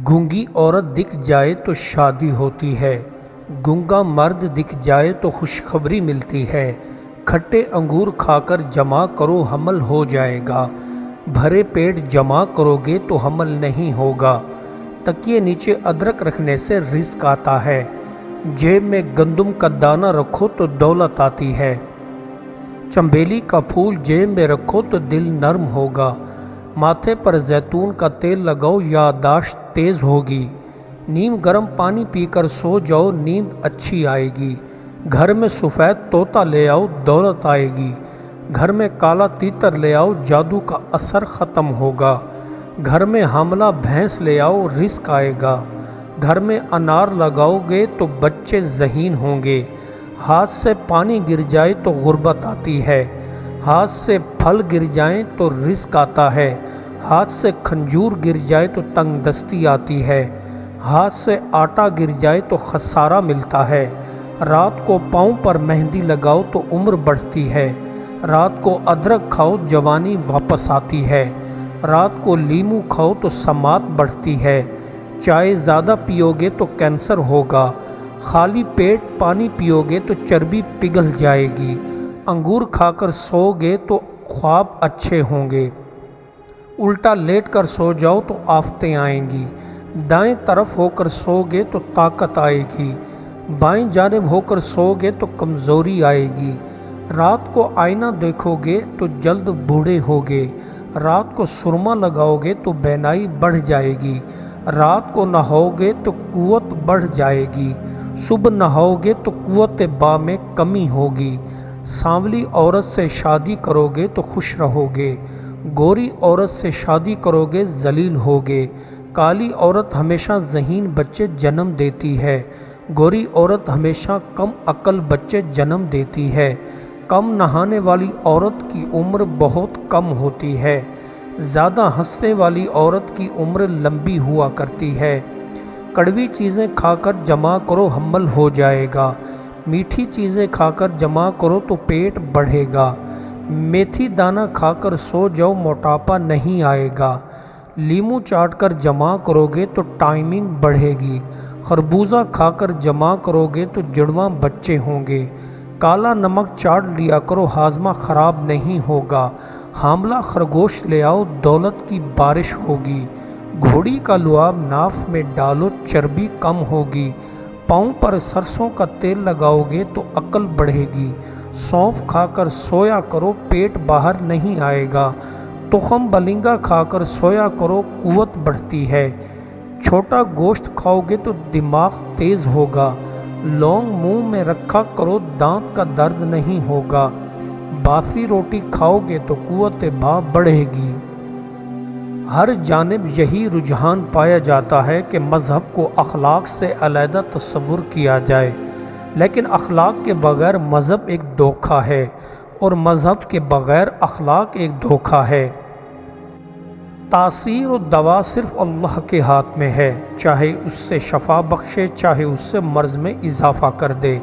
گونگی عورت دکھ جائے تو شادی ہوتی ہے، گونگا مرد دکھ جائے تو خوشخبری ملتی ہے۔ کھٹے انگور کھا کر جمع کرو حمل ہو جائے گا، بھرے پیٹ جمع کرو گے تو حمل نہیں ہوگا۔ تکیے نیچے ادرک رکھنے سے رزق آتا ہے، جیب میں گندم کا دانہ رکھو تو دولت آتی ہے۔ چنبیلی کا پھول جیب میں رکھو تو دل نرم ہوگا۔ ماتھے پر زیتون کا تیل لگاؤ، یادداشت تیز ہوگی۔ نیم گرم پانی پی کر سو جاؤ، نیند اچھی آئے گی۔ گھر میں سفید طوطا لے آؤ، دولت آئے گی۔ گھر میں کالا تیتر لے آؤ، جادو کا اثر ختم ہوگا۔ گھر میں حاملہ بھینس لے آؤ، رزق آئے گا۔ گھر میں انار لگاؤ گے تو بچے ذہین ہوں گے۔ ہاتھ سے پانی گر جائے تو غربت آتی ہے، ہاتھ سے پھل گر جائیں تو رزق آتا ہے۔ ہاتھ سے کھنجور گر جائے تو تنگ دستی آتی ہے، ہاتھ سے آٹا گر جائے تو خسارہ ملتا ہے۔ رات کو پاؤں پر مہندی لگاؤ تو عمر بڑھتی ہے، رات کو ادرک کھاؤ جوانی واپس آتی ہے، رات کو لیمو کھاؤ تو سماعت بڑھتی ہے۔ چائے زیادہ پیو گے تو کینسر ہوگا، خالی پیٹ پانی پیو گے تو چربی پگھل جائے گی۔ انگور کھا کر سو گے تو خواب اچھے ہوں گے، الٹا لیٹ کر سو جاؤ تو آفتیں آئیں گی۔ دائیں طرف ہو کر سو گے تو طاقت آئے گی، بائیں جانب ہو کر سو گے تو کمزوری آئے گی۔ رات کو آئینہ دیکھو گے تو جلد بوڑھے ہوگے، رات کو سرما لگاؤ گے تو بینائی بڑھ جائے گی۔ رات کو نہاؤ گے تو قوت بڑھ جائے گی، صبح نہاؤ گے تو قوت با میں کمی ہوگی۔ سانولی عورت سے شادی کرو گے تو خوش رہو گے، گوری عورت سے شادی کرو گے ذلیل ہوگے۔ کالی عورت ہمیشہ ذہین بچے جنم دیتی ہے، گوری عورت ہمیشہ کم عقل بچے جنم دیتی ہے۔ کم نہانے والی عورت کی عمر بہت کم ہوتی ہے، زیادہ ہنسنے والی عورت کی عمر لمبی ہوا کرتی ہے۔ کڑوی چیزیں کھا کر جمع کرو حمل ہو جائے گا، میٹھی چیزیں کھا کر جمع کرو تو پیٹ بڑھے گا۔ میتھی دانہ کھا کر سو جاؤ، موٹاپا نہیں آئے گا۔ لیمو چاٹ کر جمع کرو گے تو ٹائمنگ بڑھے گی۔ خربوزہ کھا کر جمع کرو گے تو جڑواں بچے ہوں گے۔ کالا نمک چاٹ لیا کرو، ہاضمہ خراب نہیں ہوگا۔ حاملہ خرگوش لے آؤ، دولت کی بارش ہوگی۔ گھوڑی کا لعاب ناف میں ڈالو، چربی کم ہوگی۔ پاؤں پر سرسوں کا تیل لگاؤ گے تو عقل بڑھے گی۔ سونف کھا کر سویا کرو، پیٹ باہر نہیں آئے گا۔ تخم بلنگا کھا کر سویا کرو، قوت بڑھتی ہے۔ چھوٹا گوشت کھاؤ گے تو دماغ تیز ہوگا۔ لونگ منہ میں رکھا کرو، دانت کا درد نہیں ہوگا۔ باسی روٹی کھاؤ گے تو قوت با بڑھے گی۔ ہر جانب یہی رجحان پایا جاتا ہے کہ مذہب کو اخلاق سے علیحدہ تصور کیا جائے، لیکن اخلاق کے بغیر مذہب ایک دھوکہ ہے، اور مذہب کے بغیر اخلاق ایک دھوکہ ہے۔ تاثیر و دوا صرف اللہ کے ہاتھ میں ہے، چاہے اس سے شفا بخشے، چاہے اس سے مرض میں اضافہ کر دے۔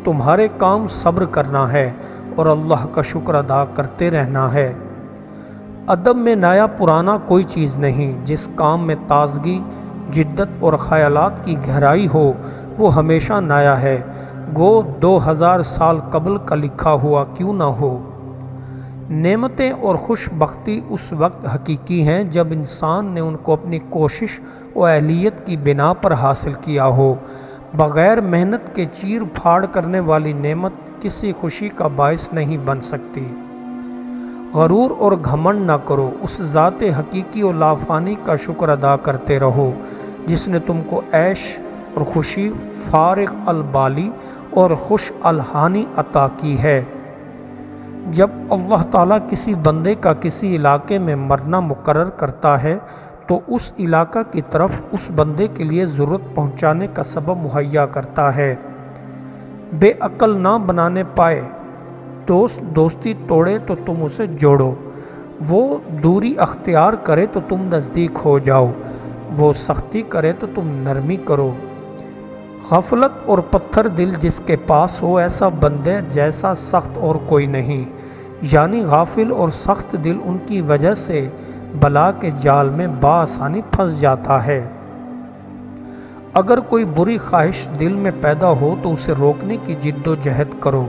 تمہارے کام صبر کرنا ہے اور اللہ کا شکر ادا کرتے رہنا ہے۔ ادب میں نیا پرانا کوئی چیز نہیں، جس کام میں تازگی، جدت اور خیالات کی گہرائی ہو وہ ہمیشہ نیا ہے، گو 2000 سال قبل کا لکھا ہوا کیوں نہ ہو۔ نعمتیں اور خوش بختی اس وقت حقیقی ہیں جب انسان نے ان کو اپنی کوشش و اہلیت کی بنا پر حاصل کیا ہو۔ بغیر محنت کے چیر پھاڑ کرنے والی نعمت کسی خوشی کا باعث نہیں بن سکتی۔ غرور اور گھمنڈ نہ کرو، اس ذات حقیقی و لافانی کا شکر ادا کرتے رہو جس نے تم کو عیش اور خوشی، فارغ البالی اور خوش الحانی عطا کی ہے۔ جب اللہ تعالیٰ کسی بندے کا کسی علاقے میں مرنا مقرر کرتا ہے تو اس علاقہ کی طرف اس بندے کے لیے ضرورت پہنچانے کا سبب مہیا کرتا ہے۔ بے عقل نہ بنانے پائے، دوست دوستی توڑے تو تم اسے جوڑو، وہ دوری اختیار کرے تو تم نزدیک ہو جاؤ، وہ سختی کرے تو تم نرمی کرو۔ غفلت اور پتھر دل جس کے پاس ہو، ایسا بندے جیسا سخت اور کوئی نہیں، یعنی غافل اور سخت دل ان کی وجہ سے بلا کے جال میں بآسانی پھنس جاتا ہے۔ اگر کوئی بری خواہش دل میں پیدا ہو تو اسے روکنے کی جد و جہد کرو۔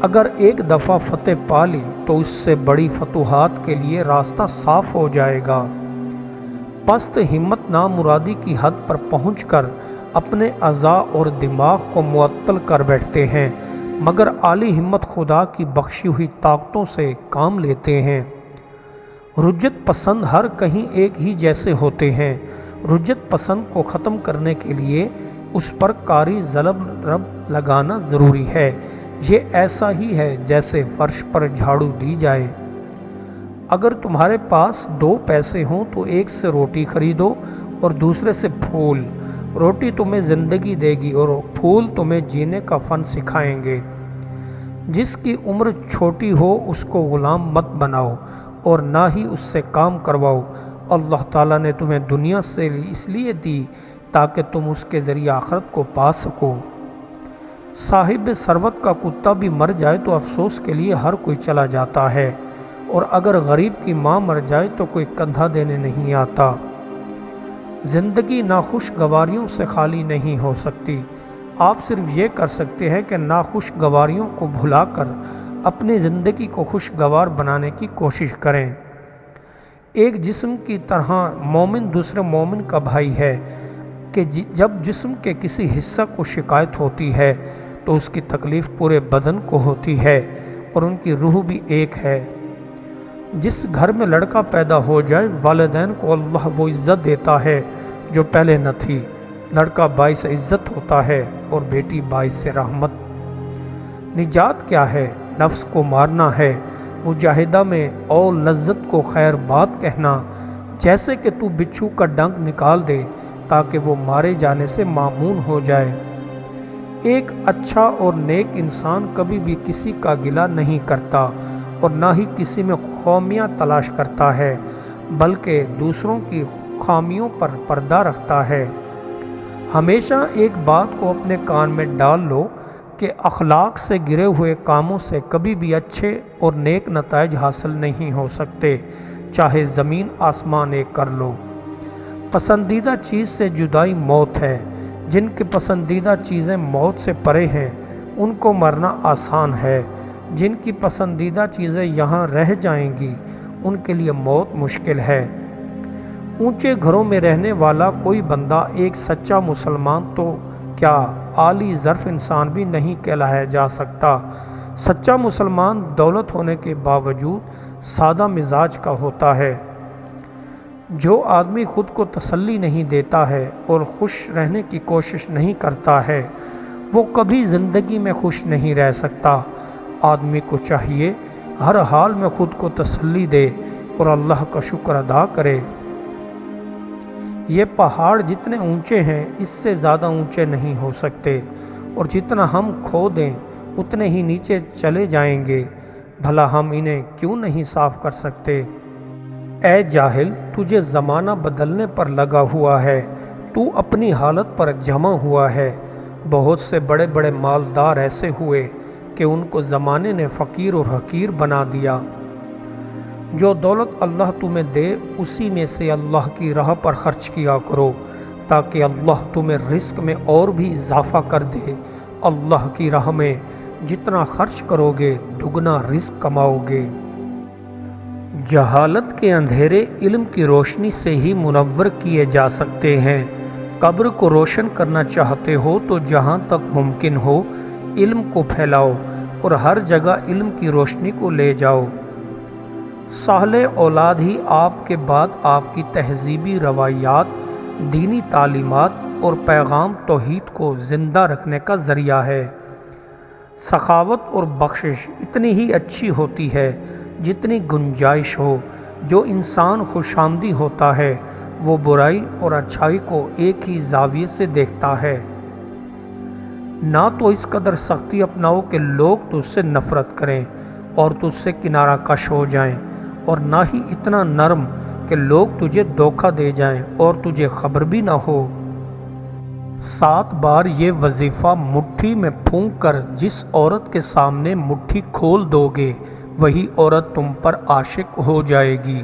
اگر ایک دفعہ فتح پا لی تو اس سے بڑی فتوحات کے لیے راستہ صاف ہو جائے گا۔ پست ہمت نامرادی کی حد پر پہنچ کر اپنے اعضاء اور دماغ کو معطل کر بیٹھتے ہیں، مگر عالی ہمت خدا کی بخشی ہوئی طاقتوں سے کام لیتے ہیں۔ رجت پسند ہر کہیں ایک ہی جیسے ہوتے ہیں۔ رجت پسند کو ختم کرنے کے لیے اس پر کاری ضرب لگانا ضروری ہے۔ یہ ایسا ہی ہے جیسے فرش پر جھاڑو دی جائے۔ اگر تمہارے پاس 2 پیسے ہوں تو ایک سے روٹی خریدو اور دوسرے سے پھول۔ روٹی تمہیں زندگی دے گی اور پھول تمہیں جینے کا فن سکھائیں گے۔ جس کی عمر چھوٹی ہو اس کو غلام مت بناؤ اور نہ ہی اس سے کام کرواؤ۔ اللہ تعالیٰ نے تمہیں دنیا سے اس لیے دی تاکہ تم اس کے ذریعے آخرت کو پا سکو۔ صاحب ثروت کا کتا بھی مر جائے تو افسوس کے لیے ہر کوئی چلا جاتا ہے، اور اگر غریب کی ماں مر جائے تو کوئی کندھا دینے نہیں آتا۔ زندگی ناخوشگواریوں سے خالی نہیں ہو سکتی۔ آپ صرف یہ کر سکتے ہیں کہ ناخوشگواریوں کو بھلا کر اپنی زندگی کو خوشگوار بنانے کی کوشش کریں۔ ایک جسم کی طرح مومن دوسرے مومن کا بھائی ہے کہ جب جسم کے کسی حصہ کو شکایت ہوتی ہے تو اس کی تکلیف پورے بدن کو ہوتی ہے، اور ان کی روح بھی ایک ہے۔ جس گھر میں لڑکا پیدا ہو جائے والدین کو اللہ وہ عزت دیتا ہے جو پہلے نہ تھی۔ لڑکا باعث عزت ہوتا ہے اور بیٹی باعث رحمت۔ نجات کیا ہے؟ نفس کو مارنا ہے۔ مجاہدہ میں اور لذت کو خیر بات کہنا، جیسے کہ تو بچھو کا ڈنک نکال دے تاکہ وہ مارے جانے سے معمون ہو جائے۔ ایک اچھا اور نیک انسان کبھی بھی کسی کا گلہ نہیں کرتا اور نہ ہی کسی میں خامیاں تلاش کرتا ہے، بلکہ دوسروں کی خامیوں پر پردہ رکھتا ہے۔ ہمیشہ ایک بات کو اپنے کان میں ڈال لو کہ اخلاق سے گرے ہوئے کاموں سے کبھی بھی اچھے اور نیک نتائج حاصل نہیں ہو سکتے، چاہے زمین آسمان ایک کر لو۔ پسندیدہ چیز سے جدائی موت ہے۔ جن کی پسندیدہ چیزیں موت سے پرے ہیں ان کو مرنا آسان ہے۔ جن کی پسندیدہ چیزیں یہاں رہ جائیں گی ان کے لیے موت مشکل ہے۔ اونچے گھروں میں رہنے والا کوئی بندہ ایک سچا مسلمان تو کیا عالی ظرف انسان بھی نہیں کہلایا جا سکتا۔ سچا مسلمان دولت ہونے کے باوجود سادہ مزاج کا ہوتا ہے۔ جو آدمی خود کو تسلی نہیں دیتا ہے اور خوش رہنے کی کوشش نہیں کرتا ہے وہ کبھی زندگی میں خوش نہیں رہ سکتا۔ آدمی کو چاہیے ہر حال میں خود کو تسلی دے اور اللہ کا شکر ادا کرے۔ یہ پہاڑ جتنے اونچے ہیں اس سے زیادہ اونچے نہیں ہو سکتے، اور جتنا ہم کھو دیں اتنے ہی نیچے چلے جائیں گے۔ بھلا ہم انہیں کیوں نہیں صاف کر سکتے؟ اے جاہل، تجھے زمانہ بدلنے پر لگا ہوا ہے، تو اپنی حالت پر جمع ہوا ہے۔ بہت سے بڑے بڑے مالدار ایسے ہوئے کہ ان کو زمانے نے فقیر اور حقیر بنا دیا۔ جو دولت اللہ تمہیں دے اسی میں سے اللہ کی راہ پر خرچ کیا کرو تاکہ اللہ تمہیں رزق میں اور بھی اضافہ کر دے۔ اللہ کی راہ میں جتنا خرچ کرو گے دگنا رزق کماؤ گے۔ جہالت کے اندھیرے علم کی روشنی سے ہی منور کیے جا سکتے ہیں۔ قبر کو روشن کرنا چاہتے ہو تو جہاں تک ممکن ہو علم کو پھیلاؤ اور ہر جگہ علم کی روشنی کو لے جاؤ۔ صالح اولاد ہی آپ کے بعد آپ کی تہذیبی روایات، دینی تعلیمات اور پیغام توحید کو زندہ رکھنے کا ذریعہ ہے۔ سخاوت اور بخشش اتنی ہی اچھی ہوتی ہے جتنی گنجائش ہو۔ جو انسان خوش آمدی ہوتا ہے وہ برائی اور اچھائی کو ایک ہی زاویے سے دیکھتا ہے۔ نہ تو اس قدر سختی اپناؤ کہ لوگ تجھ سے نفرت کریں اور تجھ سے کنارہ کش ہو جائیں، اور نہ ہی اتنا نرم کہ لوگ تجھے دھوکہ دے جائیں اور تجھے خبر بھی نہ ہو۔ 7 بار یہ وظیفہ مٹھی میں پھونک کر جس عورت کے سامنے مٹھی کھول دو گے وہی عورت تم پر عاشق ہو جائے گی۔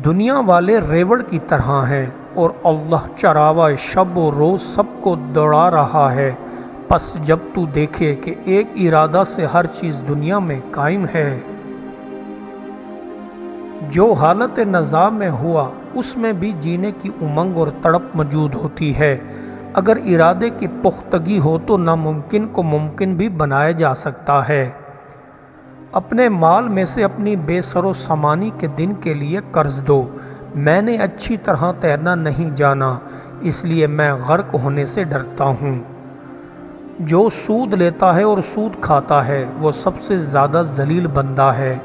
دنیا والے ریوڑ کی طرح ہیں، اور اللہ چراوا شب و روز سب کو دوڑا رہا ہے، پس جب تو دیکھے کہ ایک ارادہ سے ہر چیز دنیا میں قائم ہے۔ جو حالت نظام میں ہوا اس میں بھی جینے کی امنگ اور تڑپ موجود ہوتی ہے۔ اگر ارادے کی پختگی ہو تو ناممکن کو ممکن بھی بنایا جا سکتا ہے۔ اپنے مال میں سے اپنی بے سر و سامانی کے دن کے لیے قرض دو۔ میں نے اچھی طرح تیرنا نہیں جانا، اس لیے میں غرق ہونے سے ڈرتا ہوں۔ جو سود لیتا ہے اور سود کھاتا ہے وہ سب سے زیادہ ذلیل بندہ ہے۔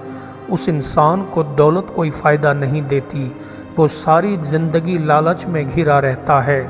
اس انسان کو دولت کوئی فائدہ نہیں دیتی، وہ ساری زندگی لالچ میں گھرا رہتا ہے۔